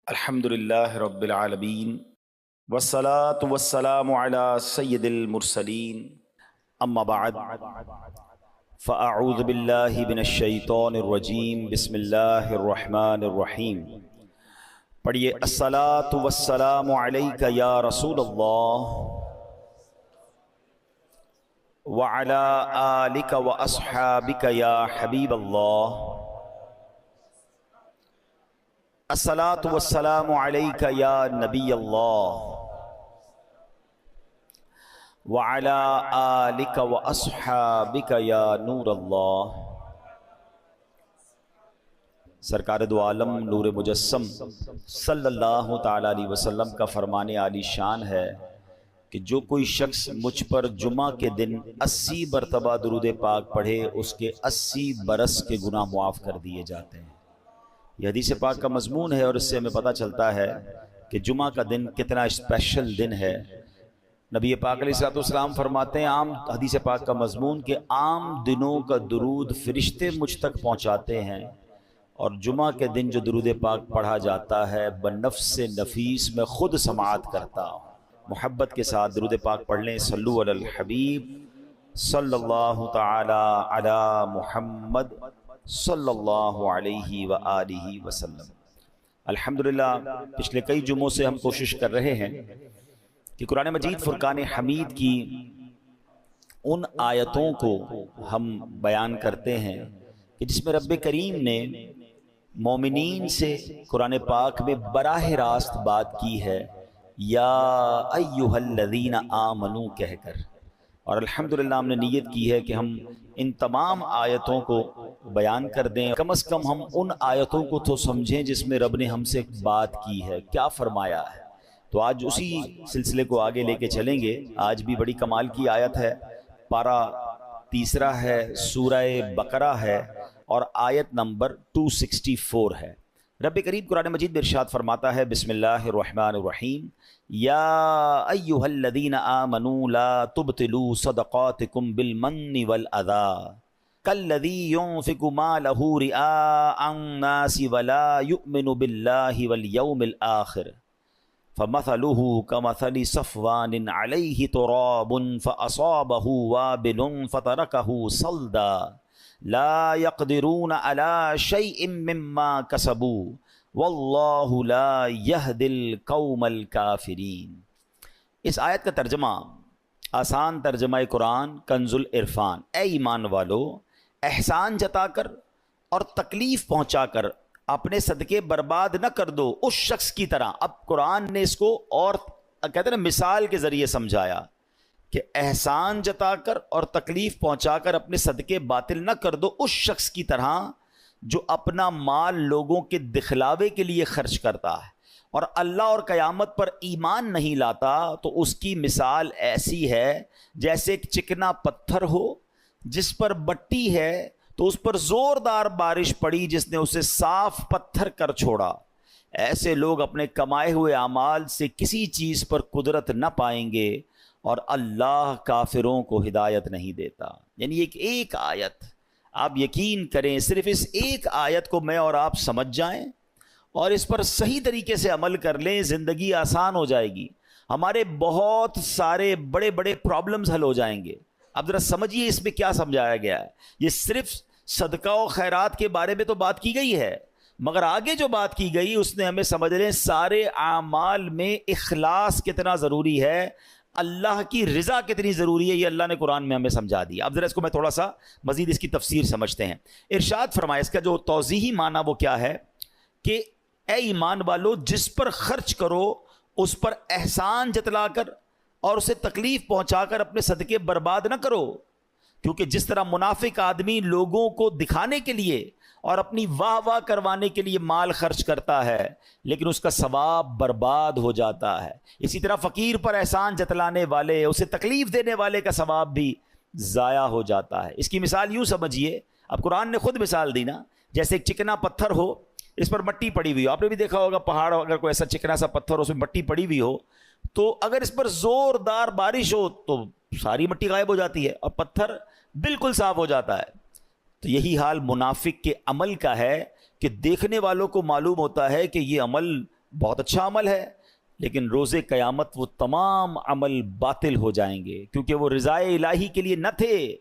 الحمدللہ رب العالمین والصلاة والسلام علی سید المرسلین اما بعد فاعوذ باللہ من الشیطان الرجیم بسم اللہ الرحمن الرحیم۔ پڑھیے الصلاة والسلام علیک یا رسول اللہ وعلی آلک واصحابک یا حبیب اللہ۔ الصلاۃ والسلام علیک یا نبی اللہ وعلی آلک واصحابک یا نور اللہ۔ سرکار دو عالم نور مجسم صلی اللہ تعالی علیہ وسلم کا فرمان عالی شان ہے کہ جو کوئی شخص مجھ پر جمعہ کے دن 80 مرتبہ درود پاک پڑھے اس کے 80 برس کے گناہ معاف کر دیے جاتے ہیں۔ یہ حدیث پاک کا مضمون ہے اور اس سے ہمیں پتہ چلتا ہے کہ جمعہ کا دن کتنا اسپیشل دن ہے۔ نبی پاک علیہ السلام فرماتے ہیں عام حدیث پاک کا مضمون کہ عام دنوں کا درود فرشتے مجھ تک پہنچاتے ہیں، اور جمعہ کے دن جو درود پاک پڑھا جاتا ہے بنفس نفیس میں خود سماعت کرتا ہوں۔ محبت کے ساتھ درود پاک پڑھ لیں۔ صلو علی الحبیب صلی اللہ تعالی علی محمد صلی اللہ علیہ وآلہ وسلم۔ الحمدللہ پچھلے کئی جمعوں سے ہم کوشش کر رہے ہیں کہ قرآن مجید فرقان حمید کی ان آیتوں کو ہم بیان کرتے ہیں کہ جس میں رب کریم نے مومنین سے قرآن پاک میں براہ راست بات کی ہے، یا ایہا الذین آمنو کہہ کر، اور الحمدللہ ہم نے نیت کی ہے کہ ہم ان تمام آیتوں کو بیان کر دیں، کم از کم ہم ان آیتوں کو تو سمجھیں جس میں رب نے ہم سے بات کی ہے، کیا فرمایا ہے۔ تو آج اسی سلسلے کو آگے لے کے چلیں گے۔ آج بھی بڑی کمال کی آیت ہے، پارہ تیسرا ہے، سورہ بقرہ ہے اور آیت نمبر 264 ہے۔ رب کریم قرآن مجید میں ارشاد فرماتا ہے، بسم اللہ الرحمن الرحیم، یا ایہا الذین آمنوا لا تبطلوا صدقاتکم بالمن والأذی کالذی ينفق مالہ رئاء الناس ولا یؤمن باللہ والیوم الآخر فمثلہ کمثل صفوان علیہ تراب فأصابہ وابل فترکہ صلدا لا يقدرون على شيء مما كسبوا واللہ لا يهدي القوم الكافرین۔ اس آیت کا ترجمہ، آسان ترجمہ قرآن کنز العرفان، اے ایمان والو احسان جتا کر اور تکلیف پہنچا کر اپنے صدقے برباد نہ کر دو اس شخص کی طرح۔ اب قرآن نے اس کو اور کہتے ہیں نا مثال کے ذریعے سمجھایا کہ احسان جتا کر اور تکلیف پہنچا کر اپنے صدقے باطل نہ کر دو اس شخص کی طرح جو اپنا مال لوگوں کے دکھلاوے کے لیے خرچ کرتا ہے اور اللہ اور قیامت پر ایمان نہیں لاتا، تو اس کی مثال ایسی ہے جیسے ایک چکنا پتھر ہو جس پر بٹی ہے تو اس پر زوردار بارش پڑی جس نے اسے صاف پتھر کر چھوڑا۔ ایسے لوگ اپنے کمائے ہوئے اعمال سے کسی چیز پر قدرت نہ پائیں گے اور اللہ کافروں کو ہدایت نہیں دیتا۔ یعنی ایک آیت، آپ یقین کریں صرف اس ایک آیت کو میں اور آپ سمجھ جائیں اور اس پر صحیح طریقے سے عمل کر لیں، زندگی آسان ہو جائے گی، ہمارے بہت سارے بڑے بڑے پرابلمز حل ہو جائیں گے۔ اب ذرا سمجھیے اس میں کیا سمجھایا گیا ہے۔ یہ صرف صدقہ و خیرات کے بارے میں تو بات کی گئی ہے، مگر آگے جو بات کی گئی اس نے ہمیں سمجھ لیں سارے اعمال میں اخلاص کتنا ضروری ہے، اللہ کی رضا کتنی ضروری ہے، یہ اللہ نے قرآن میں ہمیں سمجھا دیا۔ اب ذرا اس کو میں تھوڑا سا مزید اس کی تفسیر سمجھتے ہیں۔ ارشاد فرمایا، اس کا جو توضیحی معنی وہ کیا ہے کہ اے ایمان والو جس پر خرچ کرو اس پر احسان جتلا کر اور اسے تکلیف پہنچا کر اپنے صدقے برباد نہ کرو، کیونکہ جس طرح منافق آدمی لوگوں کو دکھانے کے لیے اور اپنی واہ واہ کروانے کے لیے مال خرچ کرتا ہے لیکن اس کا ثواب برباد ہو جاتا ہے، اسی طرح فقیر پر احسان جتلانے والے، اسے تکلیف دینے والے کا ثواب بھی ضائع ہو جاتا ہے۔ اس کی مثال یوں سمجھیے، اب قرآن نے خود مثال دی نا، جیسے ایک چکنا پتھر ہو، اس پر مٹی پڑی ہوئی ہو، آپ نے بھی دیکھا ہوگا پہاڑ اگر کوئی ایسا چکنا سا پتھر ہو اس میں مٹی پڑی ہوئی ہو تو اگر اس پر زوردار بارش ہو تو ساری مٹی غائب ہو جاتی ہے اور پتھر بالکل صاف ہو جاتا ہے۔ تو یہی حال منافق کے عمل کا ہے کہ دیکھنے والوں کو معلوم ہوتا ہے کہ یہ عمل بہت اچھا عمل ہے، لیکن روز قیامت وہ تمام عمل باطل ہو جائیں گے، کیونکہ وہ رضائے الہی کے لیے نہ تھے۔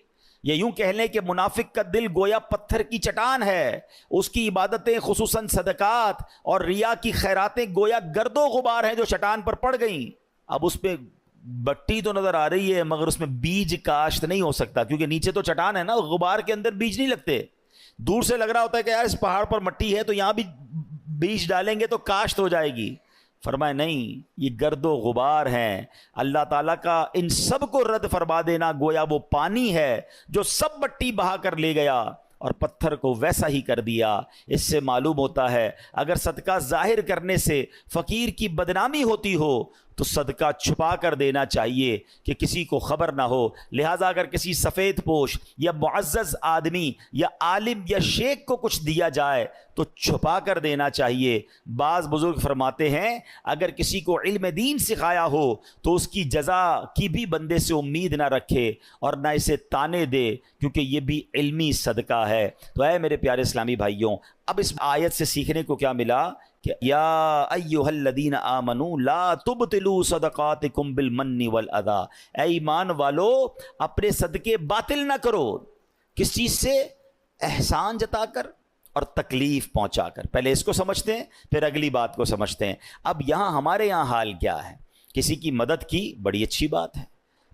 یہ یوں کہہ لیں کہ منافق کا دل گویا پتھر کی چٹان ہے، اس کی عبادتیں خصوصاً صدقات اور ریا کی خیراتیں گویا گرد و غبار ہیں جو چٹان پر پڑ گئیں۔ اب اس پہ بٹی تو نظر آ رہی ہے مگر اس میں بیج کاشت نہیں ہو سکتا، کیونکہ نیچے تو چٹان ہے نا، غبار کے اندر بیج نہیں لگتے۔ دور سے لگ رہا ہوتا ہے کہ یار اس پہاڑ پر مٹی ہے تو یہاں بھی بیج ڈالیں گے تو کاشت ہو جائے گی۔ فرمائے نہیں، یہ گرد و غبار ہیں۔ اللہ تعالیٰ کا ان سب کو رد فرما دینا گویا وہ پانی ہے جو سب مٹی بہا کر لے گیا اور پتھر کو ویسا ہی کر دیا۔ اس سے معلوم ہوتا ہے اگر صدقہ ظاہر کرنے سے فقیر کی بدنامی ہوتی ہو تو صدقہ چھپا کر دینا چاہیے کہ کسی کو خبر نہ ہو۔ لہٰذا اگر کسی سفید پوش یا معزز آدمی یا عالم یا شیخ کو کچھ دیا جائے تو چھپا کر دینا چاہیے۔ بعض بزرگ فرماتے ہیں اگر کسی کو علم دین سکھایا ہو تو اس کی جزا کی بھی بندے سے امید نہ رکھے اور نہ اسے تانے دے، کیونکہ یہ بھی علمی صدقہ ہے۔ تو اے میرے پیارے اسلامی بھائیوں، اب اس آیت سے سیکھنے کو کیا ملا کہ یا ایھا الذین آمنوا لا تبطلوا صدقاتکم بالمن والاذی، اے ایمان والو اپنے صدقے باطل نہ کرو۔ کس چیز سے؟ احسان جتا کر اور تکلیف پہنچا کر۔ پہلے اس کو سمجھتے ہیں پھر اگلی بات کو سمجھتے ہیں۔ اب یہاں ہمارے یہاں حال کیا ہے؟ کسی کی مدد کی بڑی اچھی بات ہے۔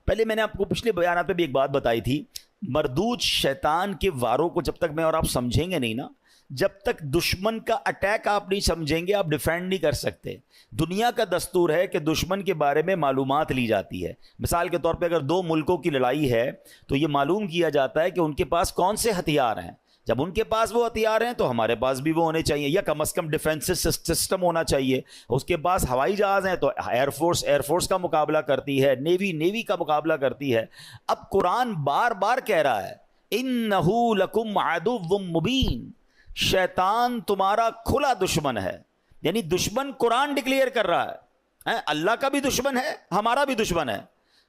پہلے میں نے آپ کو پچھلے بیانات میں بھی ایک بات بتائی تھی، مردود شیطان کے واروں کو جب تک میں اور آپ سمجھیں گے نہیں نا، جب تک دشمن کا اٹیک آپ نہیں سمجھیں گے آپ ڈیفینڈ نہیں کر سکتے۔ دنیا کا دستور ہے کہ دشمن کے بارے میں معلومات لی جاتی ہے۔ مثال کے طور پہ اگر دو ملکوں کی لڑائی ہے تو یہ معلوم کیا جاتا ہے کہ ان کے پاس کون سے ہتھیار ہیں۔ جب ان کے پاس وہ ہتھیار ہیں تو ہمارے پاس بھی وہ ہونے چاہیے، یا کم از کم ڈیفینس سسٹم ہونا چاہیے۔ اس کے پاس ہوائی جہاز ہیں تو ایئر فورس کا مقابلہ کرتی ہے، نیوی کا مقابلہ کرتی ہے۔ اب قرآن بار بار کہہ رہا ہے اِنَّهُ لَكُمْ عَدُوٌّ مُّبِينٌ، شیطان تمہارا کھلا دشمن ہے۔ یعنی دشمن قرآن ڈکلیئر کر رہا ہے، اللہ کا بھی دشمن ہے ہمارا بھی دشمن ہے۔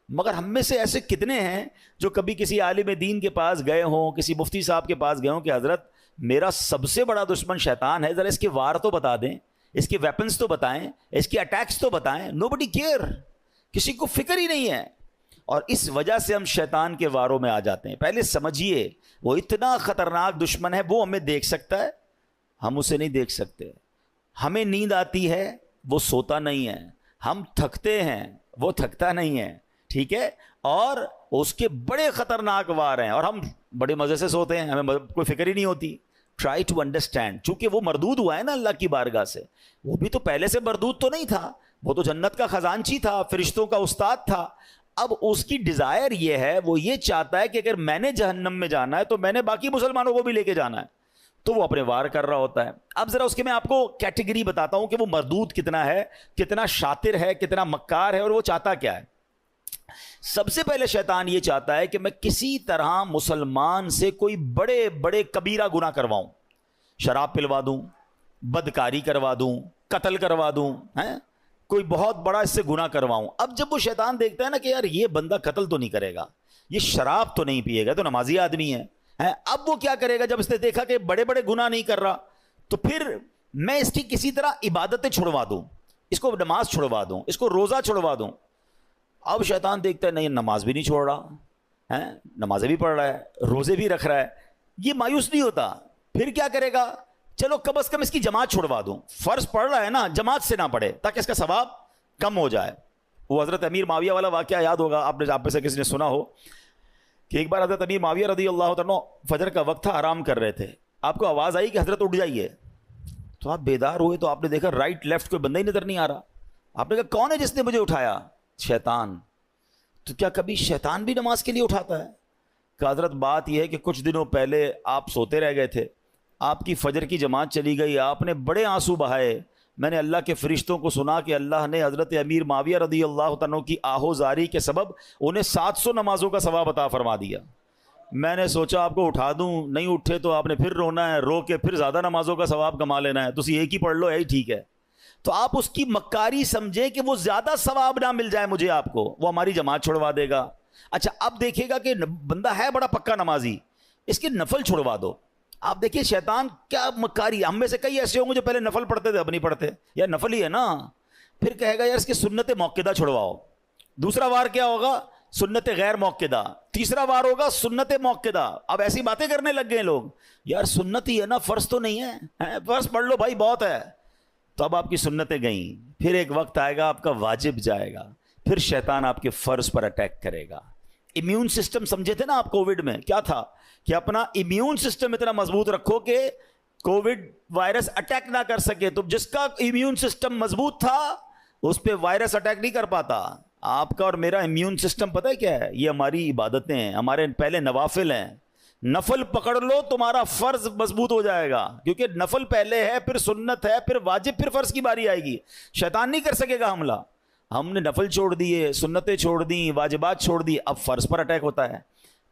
مگر ہم میں سے ایسے کتنے ہیں جو کبھی کسی عالم دین کے پاس گئے ہوں، کسی مفتی صاحب کے پاس گئے ہوں کہ حضرت میرا سب سے بڑا دشمن شیطان ہے، ذرا اس کے وار تو بتا دیں، اس کے ویپنز تو بتائیں، اس کے اٹیکس تو بتائیں۔ نوبڈی کیئر، کسی کو فکر ہی نہیں ہے، اور اس وجہ سے ہم شیطان کے واروں میں آ جاتے ہیں۔ پہلے سمجھیے وہ اتنا خطرناک دشمن ہے، وہ ہمیں دیکھ سکتا ہے، ہم اسے نہیں دیکھ سکتے۔ ہمیں نیند آتی ہے، وہ سوتا نہیں ہے، ہم تھکتے ہیں، وہ تھکتا نہیں ہے، ٹھیک ہے، اور اس کے بڑے خطرناک وار ہیں اور ہم بڑے مزے سے سوتے ہیں، ہمیں کوئی فکر ہی نہیں ہوتی۔ ٹرائی ٹو انڈرسٹینڈ، چونکہ وہ مردود ہوا ہے نا اللہ کی بارگاہ سے، وہ بھی تو پہلے سے مردود تو نہیں تھا، وہ تو جنت کا خزانچی تھا، فرشتوں کا استاد تھا۔ اب اس کی ڈیزائر یہ ہے، وہ یہ چاہتا ہے کہ اگر میں نے جہنم میں جانا ہے تو میں نے باقی مسلمانوں کو بھی لے کے جانا ہے، تو وہ اپنے وار کر رہا ہوتا ہے۔ اب ذرا اس کے میں آپ کو کیٹیگری بتاتا ہوں کہ وہ مردود کتنا ہے، کتنا شاطر ہے، کتنا مکار ہے، اور وہ چاہتا کیا ہے۔ سب سے پہلے شیطان یہ چاہتا ہے کہ میں کسی طرح مسلمان سے کوئی بڑے بڑے کبیرہ گناہ کرواؤں، شراب پلوا دوں، بدکاری کروا دوں، قتل کروا دوں، کوئی بہت بڑا اس سے گناہ کرواؤں۔ اب جب وہ شیطان دیکھتا ہے نا کہ یار یہ بندہ قتل تو نہیں کرے گا، یہ شراب تو نہیں پیے گا، تو نمازی آدمی ہے، اب وہ کیا کرے گا؟ جب اس نے دیکھا کہ بڑے بڑے گناہ نہیں کر رہا تو پھر میں اس کی کسی طرح عبادتیں چھڑوا دوں، اس کو نماز چھڑوا دوں، اس کو روزہ چھڑوا دوں۔ اب شیطان دیکھتا ہے نہیں، نماز بھی نہیں چھوڑ رہا ہے، نمازیں بھی پڑھ رہا ہے، روزے بھی رکھ رہا ہے، یہ مایوس نہیں ہوتا، پھر کیا کرے گا؟ چلو کم از کم اس کی جماعت چھوڑوا دوں، فرض پڑھ رہا ہے نا، جماعت سے نہ پڑھے تاکہ اس کا ثواب کم ہو جائے۔ وہ حضرت امیر معاویہ والا واقعہ یاد ہوگا آپ میں سے کسی نے سنا ہو کہ ایک بار حضرت امیر معاویہ رضی اللہ عنہ فجر کا وقت تھا، آرام کر رہے تھے، آپ کو آواز آئی کہ حضرت اٹھ جائیے، تو آپ بیدار ہوئے تو آپ نے دیکھا رائٹ لیفٹ کوئی بندہ ہی نظر نہیں آ رہا۔ آپ نے کہا کون ہے جس نے مجھے اٹھایا؟ شیطان۔ تو کیا کبھی شیطان بھی نماز کے لیے اٹھاتا ہے؟ کہ حضرت بات یہ ہے کہ کچھ دنوں پہلے آپ سوتے رہ گئے تھے، آپ کی فجر کی جماعت چلی گئی، آپ نے بڑے آنسو بہائے، میں نے اللہ کے فرشتوں کو سنا کہ اللہ نے حضرت امیر معاویہ رضی اللہ عنہ کی آہوزاری کے سبب انہیں 700 نمازوں کا ثواب عطا فرما دیا۔ میں نے سوچا آپ کو اٹھا دوں، نہیں اٹھے تو آپ نے پھر رونا ہے، رو کے پھر زیادہ نمازوں کا ثواب کما لینا ہے، تو ایک ہی پڑھ لو، یہی ٹھیک ہے۔ تو آپ اس کی مکاری سمجھیں کہ وہ زیادہ ثواب نہ مل جائے مجھے آپ کو، وہ ہماری جماعت چھڑوا دے گا۔ اچھا اب دیکھے گا کہ بندہ ہے بڑا پکا نمازی، اس کے نفل چھڑوا دو، آپ دیکھیے شیطان کیا مکاری. ہم میں سے کئی ایسے ہوں گے جو پہلے نفل پڑھتے تھے اب نہیں پڑھتے, یا نفل ہی ہے نا, پھر کہے گا یار اس کی سنت موقدہ چھڑواؤ. دوسرا وار کیا ہوگا؟ سنت غیر موقدہ. تیسرا وار ہوگا سنت موقدہ. اب ایسی باتیں کرنے لگ گئے لوگ, یار سنت ہی ہے نا, فرض تو نہیں ہے, فرض پڑھ لو بھائی بہت ہے. تو اب آپ کی سنتیں گئیں, پھر ایک وقت آئے گا آپ کا واجب جائے گا, پھر شیطان آپ کے فرض پر اٹیک کرے گا. امیون سسٹم سمجھے تھے نا آپ کووڈ میں, کیا تھا کہ اپنا امیون سسٹم اتنا مضبوط رکھو کہ کووڈ وائرس اٹیک نہ کر سکے. تو جس کا امیون سسٹم مضبوط تھا اس پہ وائرس اٹیک نہیں کر پاتا. آپ کا اور میرا امیون سسٹم پتہ ہے کیا ہے؟ یہ ہماری عبادتیں ہیں, ہمارے پہلے نوافل ہیں. نفل پکڑ لو تمہارا فرض مضبوط ہو جائے گا, کیونکہ نفل پہلے ہے, پھر سنت ہے, پھر واجب, پھر فرض کی باری آئے گی. شیطان نہیں کر سکے گا حملہ. ہم نے نفل چھوڑ دیے, سنتیں چھوڑ دیں, واجبات چھوڑ دی, اب فرض پر اٹیک ہوتا ہے.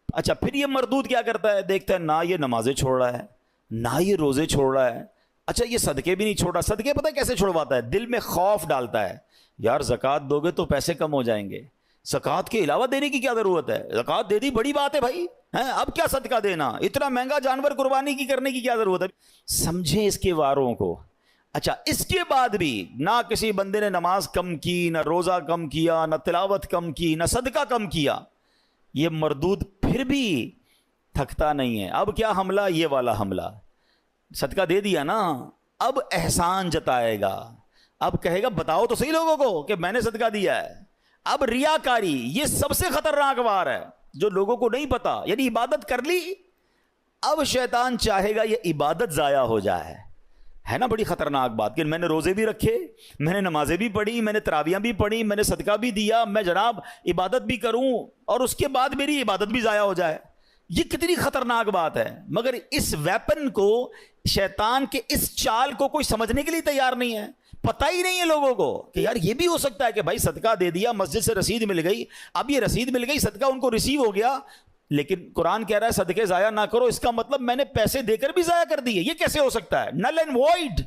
اچھا پھر یہ مردود کیا کرتا ہے؟ دیکھتا ہے نہ یہ نمازیں چھوڑ رہا ہے, نہ یہ روزے چھوڑ رہا ہے, اچھا یہ صدقے بھی نہیں چھوڑ رہا. صدقے پتہ ہے کیسے چھوڑواتا ہے؟ دل میں خوف ڈالتا ہے, یار زکوٰۃ دو گے تو پیسے کم ہو جائیں گے, زکوٰۃ کے علاوہ دینے کی کیا ضرورت ہے, زکوٰۃ دے دی بڑی بات ہے بھائی, اب کیا صدقہ دینا, اتنا مہنگا جانور قربانی کی کرنے کی کیا ضرورت ہے. سمجھیں اس کے واروں کو. اچھا اس کے بعد بھی نہ کسی بندے نے نماز کم کی, نہ روزہ کم کیا, نہ تلاوت کم کی, نہ صدقہ کم کیا, یہ مردود پھر بھی تھکتا نہیں ہے. اب کیا حملہ؟ یہ والا حملہ. صدقہ دے دیا نا, اب احسان جتائے گا, اب کہے گا بتاؤ تو صحیح لوگوں کو کہ میں نے صدقہ دیا ہے. اب ریاکاری یہ سب سے خطرناک وار ہے جو لوگوں کو نہیں پتا. یعنی عبادت کر لی, اب شیطان چاہے گا یہ عبادت ضائع ہو جائے. ہے نا بڑی خطرناک بات کہ میں نے روزے بھی رکھے, میں نے نمازیں بھی پڑھی, میں نے تراویحیں بھی پڑھی, میں نے صدقہ بھی دیا, میں جناب عبادت بھی کروں, اور اس کے بعد میری عبادت بھی ضائع ہو جائے. یہ کتنی خطرناک بات ہے. مگر اس ویپن کو, شیطان کے اس چال کو کوئی سمجھنے کے لیے تیار نہیں ہے. پتہ ہی نہیں ہے لوگوں کو کہ یار یہ بھی ہو سکتا ہے کہ بھائی صدقہ دے دیا, مسجد سے رسید مل گئی, اب یہ رسید مل گئی, صدقہ ان کو ریسیو ہو گیا, لیکن قرآن کہہ رہا ہے صدقے ضائع نہ کرو, اس کا مطلب میں نے پیسے دے کر بھی ضائع کر دیے. یہ کیسے ہو سکتا ہے؟ Null and void.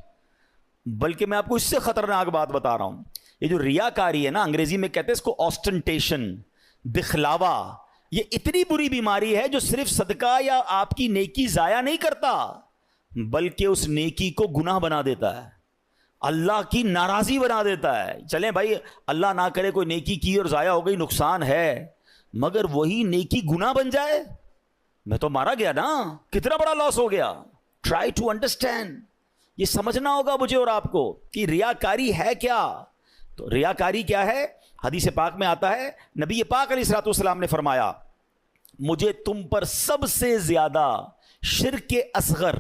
بلکہ میں آپ کو اس سے خطرناک بات بتا رہا ہوں. یہ جو ریاکاری ہے نا, انگریزی میں کہتے ہیں اس کو آسٹنٹیشن, دکھلاوا, یہ اتنی بری بیماری ہے جو صرف صدقہ یا آپ کی نیکی ضائع نہیں کرتا, بلکہ اس نیکی کو گناہ بنا دیتا ہے, اللہ کی ناراضی بنا دیتا ہے. چلیں بھائی اللہ نہ کرے کوئی نیکی کی اور ضائع ہو گئی, نقصان ہے, مگر وہی نیکی گناہ بن جائے, میں تو مارا گیا نا, کتنا بڑا لاس ہو گیا. ٹرائی ٹو انڈرسٹینڈ, یہ سمجھنا ہوگا مجھے اور آپ کو کہ ریاکاری ہے کیا. تو ریاکاری کیا ہے؟ حدیث پاک میں آتا ہے, نبی پاک علیہ الصلوۃ والسلام نے فرمایا مجھے تم پر سب سے زیادہ شرک اصغر,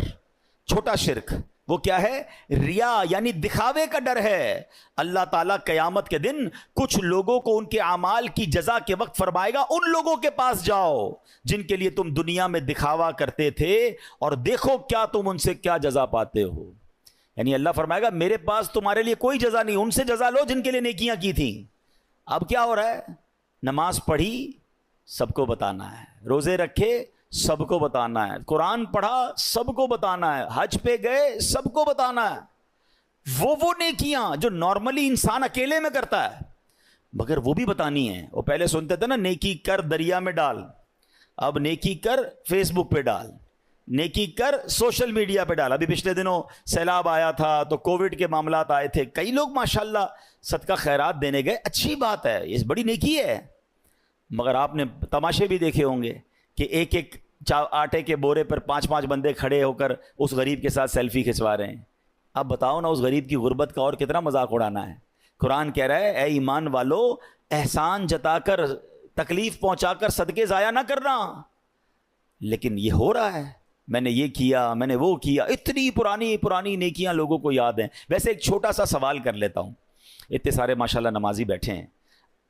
چھوٹا شرک, وہ کیا ہے؟ ریا, یعنی دکھاوے کا ڈر ہے. اللہ تعالیٰ قیامت کے دن کچھ لوگوں کو ان کے اعمال کی جزا کے وقت فرمائے گا ان لوگوں کے پاس جاؤ جن کے لیے تم دنیا میں دکھاوا کرتے تھے, اور دیکھو کیا تم ان سے کیا جزا پاتے ہو. یعنی اللہ فرمائے گا میرے پاس تمہارے لیے کوئی جزا نہیں, ان سے جزا لو جن کے لیے نیکیاں کی تھیں. اب کیا ہو رہا ہے؟ نماز پڑھی سب کو بتانا ہے, روزے رکھے سب کو بتانا ہے, قرآن پڑھا سب کو بتانا ہے, حج پہ گئے سب کو بتانا ہے. وہ نیکیاں جو نارملی انسان اکیلے میں کرتا ہے, مگر وہ بھی بتانی ہیں. وہ پہلے سنتے تھے نا نیکی کر دریا میں ڈال, اب نیکی کر فیس بک پہ ڈال, نیکی کر سوشل میڈیا پہ ڈال. ابھی پچھلے دنوں سیلاب آیا تھا تو کووڈ کے معاملات آئے تھے, کئی لوگ ماشاءاللہ صدقہ خیرات دینے گئے, اچھی بات ہے, یہ بڑی نیکی ہے. مگر آپ نے تماشے بھی دیکھے ہوں گے کہ ایک ایک آٹے کے بورے پر 5 بندے کھڑے ہو کر اس غریب کے ساتھ سیلفی کھنچوا رہے ہیں. اب بتاؤ نا اس غریب کی غربت کا اور کتنا مذاق اڑانا ہے. قرآن کہہ رہا ہے اے ایمان والو, احسان جتا کر, تکلیف پہنچا کر صدقے ضائع نہ کرنا. لیکن یہ ہو رہا ہے, میں نے یہ کیا, میں نے وہ کیا, اتنی پرانی نیکیاں لوگوں کو یاد ہیں. ویسے ایک چھوٹا سا سوال کر لیتا ہوں, اتنے سارے ماشاءاللہ نمازی بیٹھے ہیں,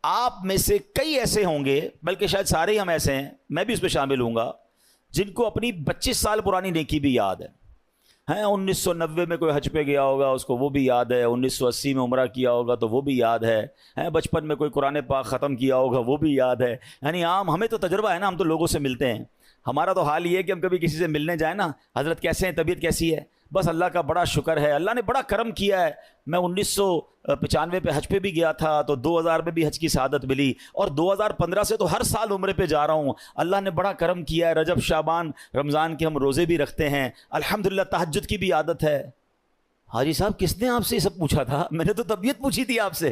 آپ میں سے کئی ایسے ہوں گے, بلکہ شاید سارے ہی ہم ایسے ہیں, میں بھی اس پہ شامل ہوں گا, جن کو اپنی 25 سال پرانی نیکی بھی یاد ہے. 1990 میں کوئی حج پہ گیا ہوگا, اس کو وہ بھی یاد ہے, 1980 میں عمرہ کیا ہوگا تو وہ بھی یاد ہے, بچپن میں کوئی قرآن پاک ختم کیا ہوگا وہ بھی یاد ہے. یعنی عام ہمیں تو تجربہ ہے نا, ہم تو لوگوں سے ملتے ہیں. ہمارا تو حال یہ ہے کہ ہم کبھی کسی سے ملنے جائیں نا, حضرت کیسے ہیں, طبیعت کیسی ہے, بس اللہ کا بڑا شکر ہے, اللہ نے بڑا کرم کیا ہے. میں 1995 پہ حج پہ بھی گیا تھا تو 2000 میں بھی حج کی سعادت ملی, اور 2015 سے تو ہر سال عمرے پہ جا رہا ہوں. اللہ نے بڑا کرم کیا ہے, رجب شعبان رمضان کے ہم روزے بھی رکھتے ہیں, الحمدللہ تہجد کی بھی عادت ہے. حاجی صاحب کس نے آپ سے یہ سب پوچھا تھا؟ میں نے تو طبیعت پوچھی تھی آپ سے,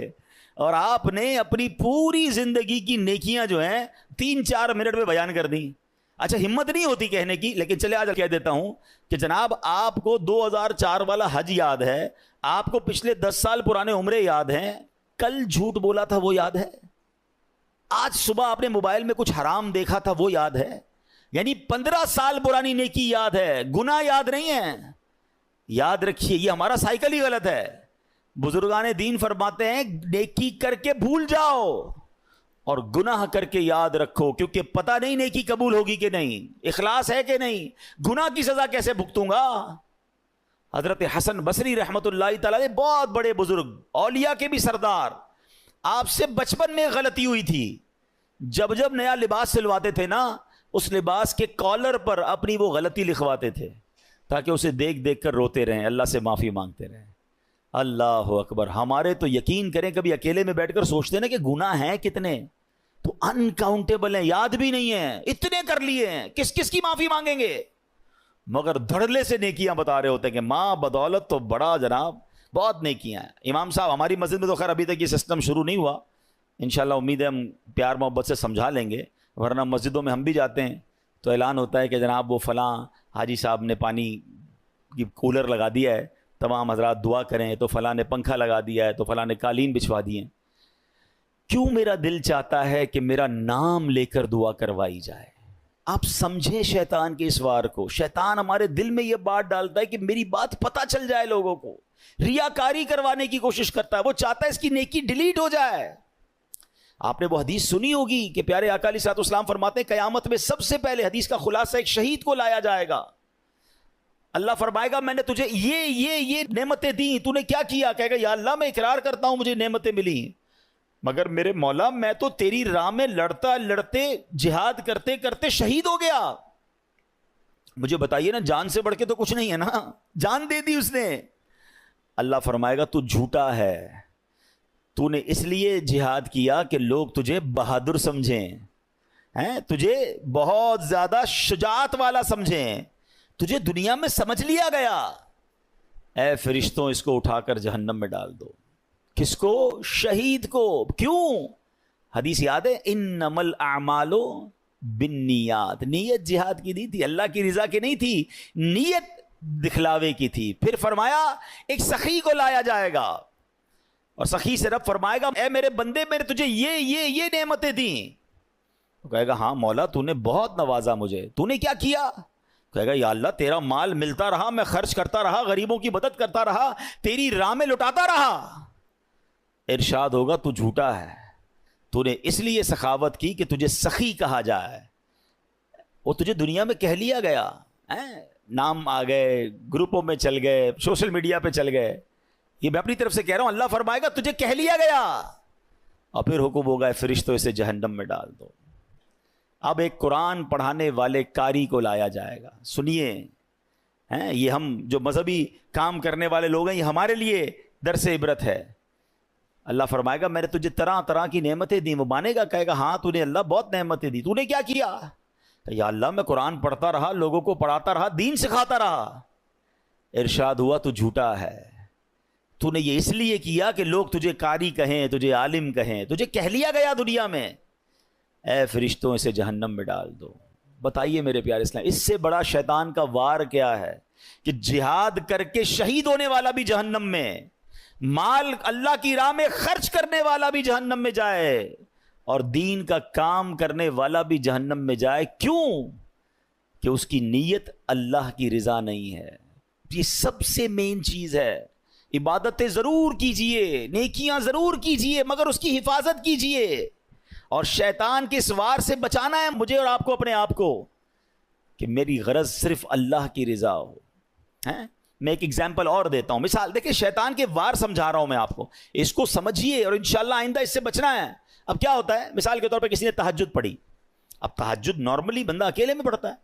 اور آپ نے اپنی پوری زندگی کی نیکیاں جو ہیں 3-4 منٹ میں بیان کر دیں. اچھا ہمت نہیں ہوتی کہنے کی, لیکن چلے آج کہہ دیتا ہوں کہ جناب آپ کو 2004 والا حج یاد ہے, آپ کو پچھلے 10 سال پرانے عمرے یاد ہیں, کل جھوٹ بولا تھا وہ یاد ہے, آج صبح آپ نے موبائل میں کچھ حرام دیکھا تھا وہ یاد ہے, یعنی 15 سال پرانی نیکی یاد ہے, گناہ یاد نہیں ہے. یاد رکھیے یہ ہمارا سائیکل ہی غلط ہے. بزرگان دین فرماتے ہیں نیکی کر کے بھول جاؤ اور گناہ کر کے یاد رکھو, کیونکہ پتہ نہیں نیکی قبول ہوگی کہ نہیں, اخلاص ہے کہ نہیں, گناہ کی سزا کیسے بھگتوں گا. حضرت حسن بصری رحمت اللہ تعالی بہت بڑے بزرگ, اولیاء کے بھی سردار, آپ سے بچپن میں غلطی ہوئی تھی. جب جب نیا لباس سلواتے تھے نا, اس لباس کے کالر پر اپنی وہ غلطی لکھواتے تھے تاکہ اسے دیکھ دیکھ کر روتے رہیں, اللہ سے معافی مانگتے رہیں. اللہ اکبر. ہمارے تو یقین کریں کبھی اکیلے میں بیٹھ کر سوچتے ہیں نا کہ گناہ ہیں کتنے, تو انکاؤنٹیبل ہیں, یاد بھی نہیں ہیں, اتنے کر لیے ہیں, کس کس کی معافی مانگیں گے. مگر دھڑلے سے نیکیاں بتا رہے ہوتے ہیں کہ ماں بدولت تو بڑا جناب بہت نیکیاں ہیں. امام صاحب ہماری مسجد میں تو خیر ابھی تک یہ سسٹم شروع نہیں ہوا, انشاءاللہ امید ہے ہم پیار محبت سے سمجھا لیں گے, ورنہ مسجدوں میں ہم بھی جاتے ہیں تو اعلان ہوتا ہے کہ جناب وہ فلاں حاجی صاحب نے پانی کی کولر لگا دیا ہے, تمام حضرات دعا کریں, تو فلاں نے پنکھا لگا دیا ہے, تو فلاں نے قالین بچھوا دیے. کیوں میرا دل چاہتا ہے کہ میرا نام لے کر دعا کروائی جائے. آپ سمجھیں شیطان کے اس وار کو. شیطان ہمارے دل میں یہ بات ڈالتا ہے کہ میری بات پتہ چل جائے لوگوں کو, ریاکاری کروانے کی کوشش کرتا ہے, وہ چاہتا ہے اس کی نیکی ڈیلیٹ ہو جائے. آپ نے وہ حدیث سنی ہوگی کہ پیارے آقا علیہ الصلوۃ والسلام فرماتے ہیں قیامت میں سب سے پہلے, حدیث کا خلاصہ, ایک شہید کو لایا جائے گا. اللہ فرمائے گا میں نے تجھے یہ نعمتیں دیں, تو نے کیا کیا؟ کہے گا یا اللہ میں اقرار کرتا ہوں مجھے نعمتیں ملی, مگر میرے مولا میں تو تیری راہ میں لڑتے جہاد کرتے کرتے شہید ہو گیا. مجھے بتائیے نا, جان سے بڑھ کے تو کچھ نہیں ہے نا, جان دے دی اس نے. اللہ فرمائے گا تو جھوٹا ہے, تو نے اس لیے جہاد کیا کہ لوگ تجھے بہادر سمجھیں, تجھے بہت زیادہ شجاعت والا سمجھیں, تجھے دنیا میں سمجھ لیا گیا. اے فرشتوں اس کو اٹھا کر جہنم میں ڈال دو. کس کو؟ شہید کو. کیوں؟ حدیث یاد ہے, انما الاعمال بالنیات. نیت جہاد کی نہیں تھی, اللہ کی رضا کی نہیں تھی, نیت دکھلاوے کی تھی. پھر فرمایا ایک سخی کو لایا جائے گا, اور سخی سے رب فرمائے گا اے میرے بندے میں نے تجھے یہ نعمتیں دیں. تو کہے گا ہاں مولا تو نے بہت نوازا مجھے, تو نے کیا کیا؟ کہے گا یا اللہ تیرا مال ملتا رہا, میں خرچ کرتا رہا, غریبوں کی مدد کرتا رہا, تیری راہ میں لٹاتا رہا. ارشاد ہوگا تو جھوٹا ہے, تو نے اس لیے سخاوت کی کہ تجھے سخی کہا جائے, وہ تجھے دنیا میں کہہ لیا گیا, نام آ گئے, گروپوں میں چل گئے, سوشل میڈیا پہ چل گئے. یہ میں اپنی طرف سے کہہ رہا ہوں, اللہ فرمائے گا تجھے کہہ لیا گیا, اور پھر حکم ہوگا فرشتوں اسے جہنم میں ڈال دو. اب ایک قرآن پڑھانے والے قاری کو لایا جائے گا. سنیے, یہ ہم جو مذہبی کام کرنے والے لوگ ہیں یہ ہمارے لیے درس عبرت ہے. اللہ فرمائے گا میں نے تجھے طرح طرح کی نعمتیں دی. وہ مانے گا, کہے گا ہاں تو نے اللہ بہت نعمتیں دی, تو نے کیا کیا؟ یا اللہ میں قرآن پڑھتا رہا, لوگوں کو پڑھاتا رہا, دین سکھاتا رہا. ارشاد ہوا تو جھوٹا ہے, تو نے یہ اس لیے کیا کہ لوگ تجھے قاری کہیں, تجھے عالم کہیں, تجھے کہہ لیا گیا دنیا میں. اے فرشتوں اسے جہنم میں ڈال دو. بتائیے میرے پیارے اسلام, اس سے بڑا شیطان کا وار کیا ہے کہ جہاد کر کے شہید ہونے والا بھی جہنم میں, مال اللہ کی راہ میں خرچ کرنے والا بھی جہنم میں جائے, اور دین کا کام کرنے والا بھی جہنم میں جائے. کیوں؟ کہ اس کی نیت اللہ کی رضا نہیں ہے. یہ سب سے مین چیز ہے. عبادتیں ضرور کیجئے, نیکیاں ضرور کیجئے, مگر اس کی حفاظت کیجئے. اور شیطان کے اس وار سے بچانا ہے مجھے اور آپ کو, اپنے آپ کو, کہ میری غرض صرف اللہ کی رضا ہو. میں ایک ایگزامپل اور دیتا ہوں, مثال دیکھیں, شیطان کے وار سمجھا رہا ہوں میں آپ کو, اس کو سمجھیے اور انشاءاللہ آئندہ اس سے بچنا ہے. اب کیا ہوتا ہے, مثال کے طور پہ کسی نے تہجد پڑھی. اب تہجد نارملی بندہ اکیلے میں پڑھتا ہے,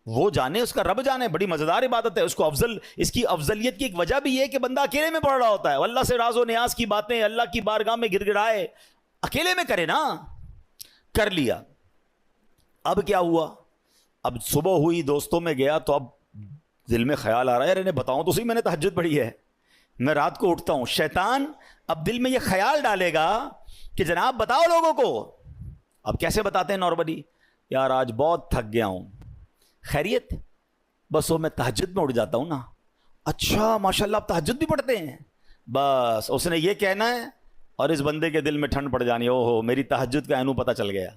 وہ جانے، اس کا رب جانے. بڑی مزیدار عبادت ہے. اس کو اس کی افضلیت کی ایک وجہ بھی یہ کہ بندہ اکیلے میں پڑھ رہا ہوتا ہے. اللہ سے راز و نیاز کی باتیں اللہ کی بارگاہ میں گر گڑائے، اکیلے میں کرے نا. کر لیا. اب کیا ہوا؟ اب صبح ہوئی، دوستوں میں گیا، تو اب دل میں خیال آ رہا ہے یار انہیں بتاؤں تو صحیح میں نے تہجد پڑھی ہے، میں رات کو اٹھتا ہوں. شیطان اب دل میں یہ خیال ڈالے گا کہ جناب بتاؤ لوگوں کو. اب کیسے بتاتے ہیں نارملی؟ یار آج بہت تھک گیا ہوں. خیریت؟ بس وہ میں تہجد میں اٹھ جاتا ہوں نا. اچھا ماشاءاللہ آپ تہجد بھی پڑھتے ہیں؟ بس اس نے یہ کہنا ہے اور اس بندے کے دل میں ٹھنڈ پڑ جانی، او ہو میری تہجد کا اینو پتہ چل گیا.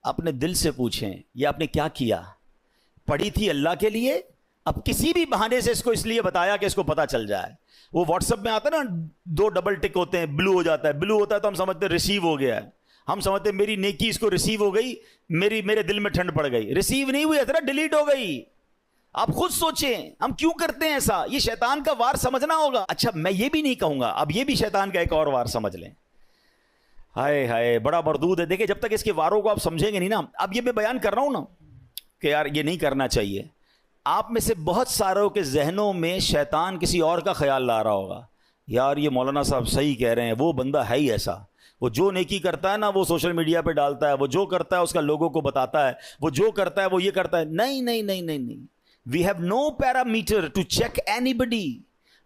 اپنے دل سے پوچھیں یہ آپ نے کیا کیا؟ پڑھی تھی اللہ کے لیے، اب کسی بھی بہانے سے اس کو اس لیے بتایا کہ اس کو پتہ چل جائے. وہ واٹس ایپ میں آتا ہے نا، 2 ڈبل ٹک ہوتے ہیں، بلو ہو جاتا ہے. بلو ہوتا ہے تو ہم سمجھتے ہیں ریسیو ہو گیا ہے، ہم سمجھتے ہیں میری نیکی اس کو ریسیو ہو گئی، میرے دل میں ٹھنڈ پڑ گئی. ریسیو نہیں ہوئی، ذرا ڈیلیٹ ہو گئی. آپ خود سوچیں ہم کیوں کرتے ہیں ایسا. یہ شیطان کا وار سمجھنا ہوگا. اچھا میں یہ بھی نہیں کہوں گا، اب یہ بھی شیطان کا ایک اور وار سمجھ لیں. ہائے ہائے بڑا مردود ہے. دیکھیں جب تک اس کے واروں کو آپ سمجھیں گے نہیں نا. اب یہ میں بیان کر رہا ہوں نا کہ یار یہ نہیں کرنا چاہیے. آپ میں سے بہت ساروں کے ذہنوں میں شیطان کسی اور کا خیال لا رہا ہوگا، یار یہ مولانا صاحب صحیح کہہ رہے ہیں، وہ بندہ ہے ہی ایسا، وہ جو نیکی کرتا ہے نا وہ سوشل میڈیا پہ ڈالتا ہے، وہ جو کرتا ہے اس کا لوگوں کو بتاتا ہے، وہ جو کرتا ہے وہ یہ کرتا ہے. نہیں نہیں نہیں نہیں نہیں. We have no parameter to check anybody.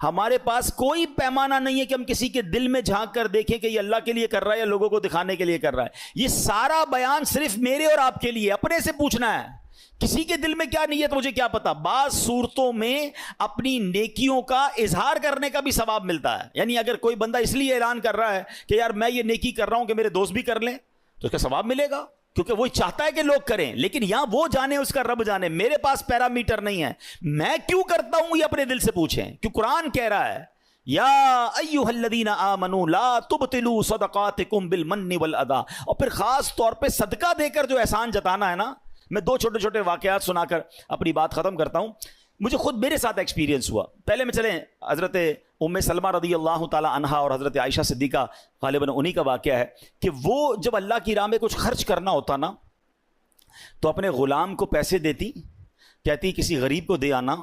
ہمارے پاس کوئی پیمانہ نہیں ہے کہ ہم کسی کے دل میں جھانک کر دیکھیں کہ یہ اللہ کے لیے کر رہا ہے یا لوگوں کو دکھانے کے لیے کر رہا ہے. یہ سارا بیان صرف میرے اور آپ کے لیے، اپنے سے پوچھنا ہے. کسی کے دل میں کیا نیت مجھے کیا پتا. بعض صورتوں میں اپنی نیکیوں کا اظہار کرنے کا بھی ثواب ملتا ہے. یعنی اگر کوئی بندہ اس لیے اعلان کر رہا ہے کہ یار میں یہ نیکی کر رہا ہوں کہ میرے دوست بھی کر لیں تو اس کا ثواب ملے گا، کیونکہ وہ چاہتا ہے کہ لوگ کریں. لیکن یہاں وہ جانے اس کا رب جانے، میرے پاس پیرامیٹر نہیں ہے. میں کیوں کرتا ہوں یہ اپنے دل سے پوچھیں. کیوں قرآن کہہ رہا ہے یا ایھا الذین آمنوا لا تبطلوا صدقاتکم بالمن والاذی. اور پھر خاص طور پہ صدقہ دے کر جو احسان جتانا ہے نا. میں 2 چھوٹے چھوٹے واقعات سنا کر اپنی بات ختم کرتا ہوں. مجھے خود میرے ساتھ ایکسپیرینس ہوا. پہلے میں چلیں حضرت ام سلمہ رضی اللہ تعالی عنہا اور حضرت عائشہ صدیقہ غالباً انہی کا واقعہ ہے کہ وہ جب اللہ کی راہ میں کچھ خرچ کرنا ہوتا نا تو اپنے غلام کو پیسے دیتی، کہتی کسی غریب کو دے آنا،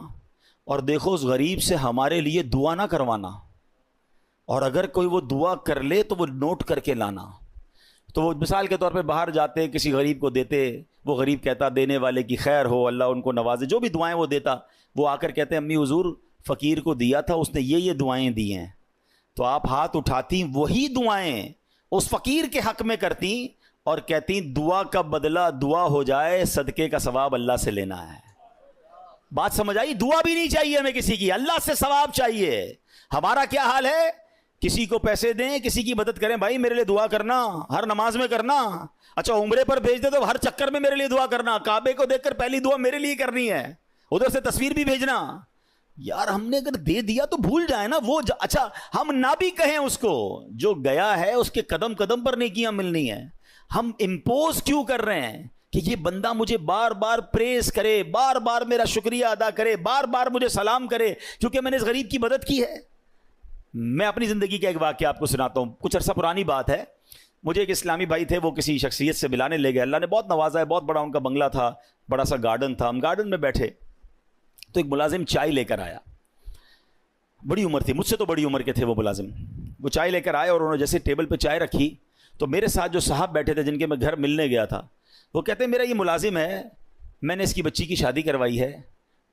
اور دیکھو اس غریب سے ہمارے لیے دعا نہ کروانا، اور اگر کوئی وہ دعا کر لے تو وہ نوٹ کر کے لانا. تو وہ مثال کے طور پہ باہر جاتے کسی غریب کو دیتے، وہ غریب کہتا دینے والے کی خیر ہو، اللہ ان کو نوازے، جو بھی دعائیں وہ دیتا. وہ آ کر کہتے امی حضور فقیر کو دیا تھا، اس نے یہ دعائیں دی ہیں. تو آپ ہاتھ اٹھاتی وہی دعائیں اس فقیر کے حق میں کرتی اور کہتی دعا کا بدلہ دعا ہو جائے، صدقے کا ثواب اللہ سے لینا ہے. بات سمجھ آئی؟ دعا بھی نہیں چاہیے ہمیں کسی کی، اللہ سے ثواب چاہیے. ہمارا کیا حال ہے؟ کسی کو پیسے دیں، کسی کی مدد کریں، بھائی میرے لیے دعا کرنا، ہر نماز میں کرنا. اچھا عمرے پر بھیج دے تو ہر چکر میں میرے لیے دعا کرنا. کعبے کو دیکھ کر پہلی دعا میرے لیے کرنی ہے، ادھر سے تصویر بھی بھیجنا. یار ہم نے اگر دے دیا تو بھول جائے نا وہ اچھا ہم نہ بھی کہیں اس کو، جو گیا ہے اس کے قدم قدم پر نیکیاں ملنی ہے. ہم امپوز کیوں کر رہے ہیں کہ یہ بندہ مجھے بار بار پریز کرے، بار بار میرا شکریہ ادا کرے، بار بار مجھے سلام کرے کیونکہ میں نے اس غریب کی مدد کی ہے. میں اپنی زندگی کا ایک واقعہ آپ کو سناتا ہوں. کچھ عرصہ پرانی بات ہے. مجھے ایک اسلامی بھائی تھے، وہ کسی شخصیت سے ملانے لے گئے. اللہ نے بہت نوازا ہے، بہت بڑا ان کا بنگلہ تھا، بڑا سا گارڈن تھا. ہم گارڈن میں بیٹھے تو ایک ملازم چائے لے کر آیا. بڑی عمر تھی، مجھ سے تو بڑی عمر کے تھے وہ ملازم. وہ چائے لے کر آئے اور انہوں نے جیسے ٹیبل پہ چائے رکھی تو میرے ساتھ جو صاحب بیٹھے تھے جن کے میں گھر ملنے گیا تھا، وہ کہتے ہیں میرا یہ ملازم ہے، میں نے اس کی بچی کی شادی کروائی ہے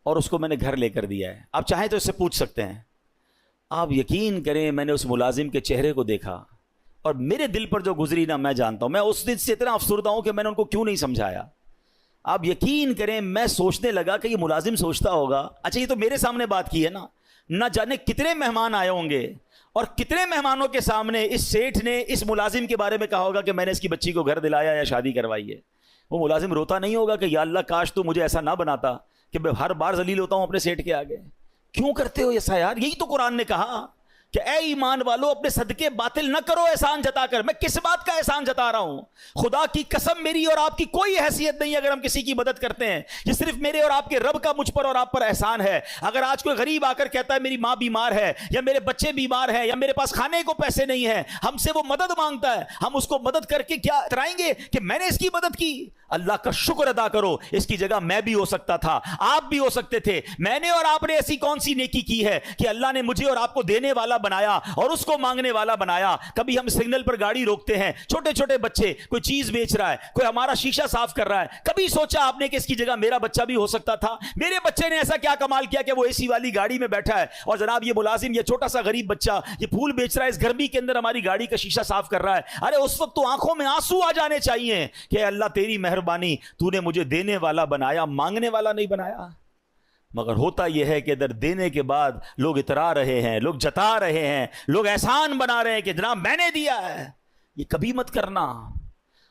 اور اس کو میں نے گھر لے کر دیا ہے، آپ چاہیں تو اس سے پوچھ سکتے ہیں. آپ یقین کریں میں نے اس ملازم کے چہرے کو دیکھا اور میرے دل پر جو گزری نا میں جانتا ہوں. میں اس دن سے اتنا افسردہ ہوں کہ میں نے ان کو کیوں نہیں سمجھایا. آپ یقین کریں میں سوچنے لگا کہ یہ ملازم سوچتا ہوگا اچھا یہ تو میرے سامنے بات کی ہے نا، نہ جانے کتنے مہمان آئے ہوں گے اور کتنے مہمانوں کے سامنے اس سیٹھ نے اس ملازم کے بارے میں کہا ہوگا کہ میں نے اس کی بچی کو گھر دلایا یا شادی کروائی ہے. وہ ملازم روتا نہیں ہوگا کہ یا اللہ کاش تو مجھے ایسا نہ بناتا کہ میں ہر بار ذلیل ہوتا ہوں اپنے سیٹھ کے آگے. کیوں کرتے ہو ایسا یار؟ یہی تو قرآن نے کہا کہ اے ایمان والو اپنے صدقے باطل نہ کرو احسان جتا کر. میں کس بات کا احسان جتا رہا ہوں؟ خدا کی قسم میری اور آپ کی کوئی حیثیت نہیں اگر ہم کسی کی مدد کرتے ہیں. یہ صرف میرے اور آپ کے رب کا مجھ پر اور آپ پر احسان ہے. اگر آج کوئی غریب آ کر کہتا ہے میری ماں بیمار ہے یا میرے بچے بیمار ہیں یا میرے پاس کھانے کو پیسے نہیں ہیں، ہم سے وہ مدد مانگتا ہے، ہم اس کو مدد کر کے کیا اترائیں گے کہ میں نے اس کی مدد کی؟ اللہ کا شکر ادا کرو، اس کی جگہ میں بھی ہو سکتا تھا، آپ بھی ہو سکتے تھے۔ میں نے اور آپ نے ایسی کون سی نیکی کی ہے کہ اللہ نے مجھے اور آپ کو دینے والا بنایا اور اس کو مانگنے والا بنایا؟ کبھی ہم سگنل پر گاڑی روکتے ہیں، چھوٹے چھوٹے بچے، کوئی چیز بیچ رہا ہے، کوئی ہمارا شیشہ صاف کر رہا ہے، کبھی سوچا آپ نے کہ اس کی جگہ میرا بچہ بھی ہو سکتا تھا؟ میرے بچے نے ایسا کیا کمال کیا کہ وہ اے سی والی گاڑی میں بیٹھا ہے، اور جناب یہ ملازم، یہ چھوٹا سا غریب بچہ یہ پھول بیچ رہا ہے، اس گرمی کے اندر ہماری گاڑی کا شیشہ صاف کر رہا ہے۔ ارے اس وقت تو آنکھوں میں آنسو آ جانے چاہیے کہ اللہ تیری مہربانی، تو نے مجھے دینے والا بنایا، مانگنے والا نہیں بنایا۔ مگر ہوتا یہ ہے کہ ادھر دینے کے بعد لوگ اترا رہے ہیں، لوگ جتا رہے ہیں، لوگ احسان بنا رہے ہیں کہ جناب میں نے دیا ہے۔ یہ کبھی مت کرنا۔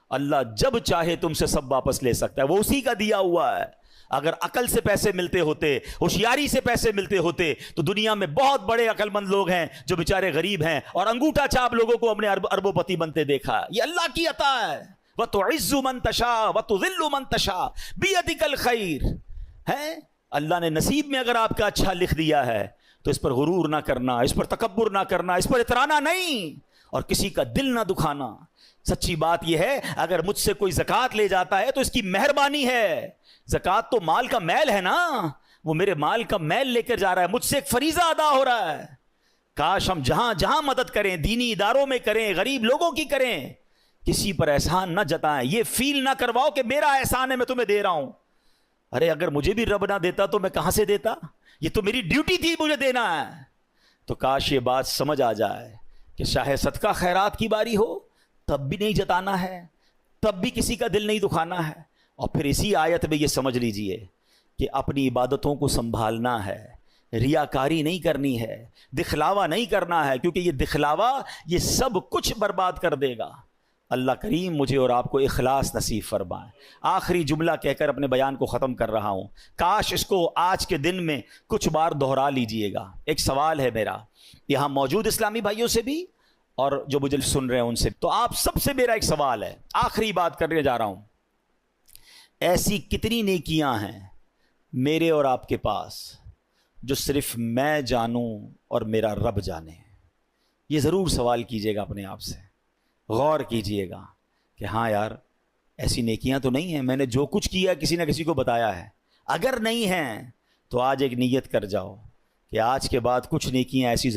اللہ جب چاہے تم سے سب واپس لے سکتا ہے، وہ اسی کا دیا ہوا ہے۔ اگر عقل سے پیسے ملتے ہوتے، ہوشیاری سے پیسے ملتے ہوتے، تو دنیا میں بہت بڑے عقل مند لوگ ہیں جو بیچارے غریب ہیں اور انگوٹھا چھاپ لوگوں کو اپنے اربوں پتی بنتے دیکھا۔ یہ اللہ کی عطا ہے۔ وَتُعِزُّ مَن تَشَاءُ وَتُذِلُّ مَن تَشَاءُ بِيَدِكَ الْخَيْرُ ہے۔ اللہ نے نصیب میں اگر آپ کا اچھا لکھ دیا ہے تو اس پر غرور نہ کرنا، اس پر تکبر نہ کرنا، اس پر اترانا نہیں، اور کسی کا دل نہ دکھانا۔ سچی بات یہ ہے، اگر مجھ سے کوئی زکوٰۃ لے جاتا ہے تو اس کی مہربانی ہے۔ زکوٰۃ تو مال کا میل ہے نا، وہ میرے مال کا میل لے کر جا رہا ہے، مجھ سے ایک فریضہ ادا ہو رہا ہے۔ کاش ہم جہاں جہاں مدد کریں، دینی اداروں میں کریں، غریب لوگوں کی کریں، کسی پر احسان نہ جتائیں، یہ فیل نہ کرواؤ کہ میرا احسان ہے میں تمہیں دے رہا ہوں۔ ارے اگر مجھے بھی رب نہ دیتا تو میں کہاں سے دیتا؟ یہ تو میری ڈیوٹی تھی، مجھے دینا ہے۔ تو کاش یہ بات سمجھ آ جائے کہ چاہے صدقہ خیرات کی باری ہو تب بھی نہیں جتانا ہے، تب بھی کسی کا دل نہیں دکھانا ہے۔ اور پھر اسی آیت میں یہ سمجھ لیجئے کہ اپنی عبادتوں کو سنبھالنا ہے، ریاکاری نہیں کرنی ہے، دکھلاوا نہیں کرنا ہے، کیونکہ یہ دکھلاوا یہ سب کچھ برباد کر دے گا۔ اللہ کریم مجھے اور آپ کو اخلاص نصیب فرمائے۔ آخری جملہ کہہ کر اپنے بیان کو ختم کر رہا ہوں، کاش اس کو آج کے دن میں کچھ بار دہرا لیجئے گا۔ ایک سوال ہے میرا یہاں موجود اسلامی بھائیوں سے بھی اور جو مجھے سن رہے ہیں ان سے، تو آپ سب سے میرا ایک سوال ہے، آخری بات کرنے جا رہا ہوں۔ ایسی کتنی نیکیاں ہیں میرے اور آپ کے پاس جو صرف میں جانوں اور میرا رب جانے؟ یہ ضرور سوال کیجئے گا اپنے آپ سے، غور کیجئے گا کہ ہاں یار ایسی نیکیاں تو نہیں ہیں، میں نے جو کچھ کیا کسی نہ کسی کو بتایا ہے۔ اگر نہیں ہیں تو آج ایک نیت کر جاؤ کہ آج کے بعد کچھ نیکیاں ایسی